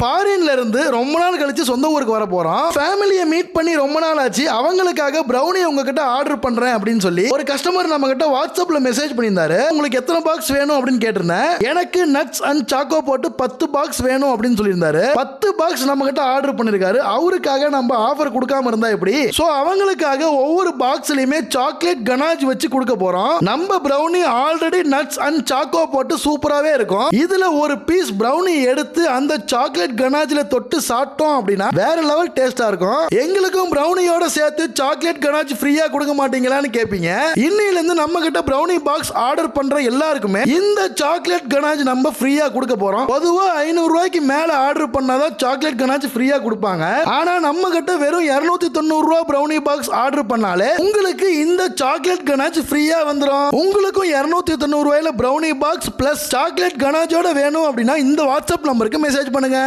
ஃபாரின்ல இருந்து ரொம்ப நாள் கழிச்சு சொந்த ஊருக்கு வர போறோம். ஃபேமிலியை மீட் பண்ணி ரொம்ப நாள் ஆச்சு. அவங்களுக்காக பிரவுனி உங்ககிட்ட ஆர்டர் பண்றேன் அப்படின்னு சொல்லி ஒரு கஸ்டமர் நம்ம கிட்ட வாட்ஸ்அப்ல மெசேஜ் பண்ணியிருந்தாரு. உங்களுக்கு எத்தனை பாக்ஸ் வேணும் அப்படின்னு கேட்டிருந்தேன். எனக்கு நட்ஸ் அண்ட் சாக்கோ போட்டு 10 பாக்ஸ் வேணும் அப்படின்னு சொல்லியிருந்தாரு. 10 பாக்ஸ் நம்ம கிட்ட ஆர்டர் பண்ணிருக்காரு. அவருக்காக நம்ம ஆஃபர் கொடுக்காம இருந்தா எப்படி? சோ அவங்களுக்காக ஒவ்வொரு பாக்ஸ்லயுமே சாக்லேட் கனாஜ் வச்சு கொடுக்க போறோம். நம்ம brownie already nuts and choco போட்டு சூப்பராகவே இருக்கும். இதுல ஒரு பீஸ் பிரவுனி எடுத்து அந்த சாக்லேட் கனாஜ்ல தொட்டு சாப்பிட்டோம் அப்படின்னா வேற லெவல் டேஸ்டா இருக்கும். எங்களுக்கும் பிரவுனியோட சேர்த்து சாக்லேட் கனாஜ் ஃப்ரீயா கொடுக்க மாட்டீங்களான்னு கேட்பீங்க. இன்னையில இருந்து நம்ம கிட்ட பிரவுனி பாக்ஸ் ஆர்டர் பண்ற எல்லாருக்குமே இந்த சாக்லேட் கனாஜ் நம்ம ஃப்ரீயா கொடுக்க போறோம். பொதுவா 500 ரூபாய்க்கு மேல ஆர்டர் பண்ணாதான் சாக்லேட் கனாஜ் ஃப்ரீயா கொடுப்பாங்க. ஆனா நம்ம கிட்ட வெறும் 290 ரூபாய் பிரவுனி பாக்ஸ் ஆர்டர் பண்ணாலே உங்களுக்கு இந்த சாக்லேட் கனாஜ் ஃப்ரீயா வந்துடும். உங்களுக்கும் 290 ரூபாயில பிரவுனி பாக்ஸ் பிளஸ் சாக்லேட் கனாஜோட வேணும் அப்படின்னா இந்த வாட்ஸ்அப் நம்பருக்கு மெசேஜ் பண்ணுங்க.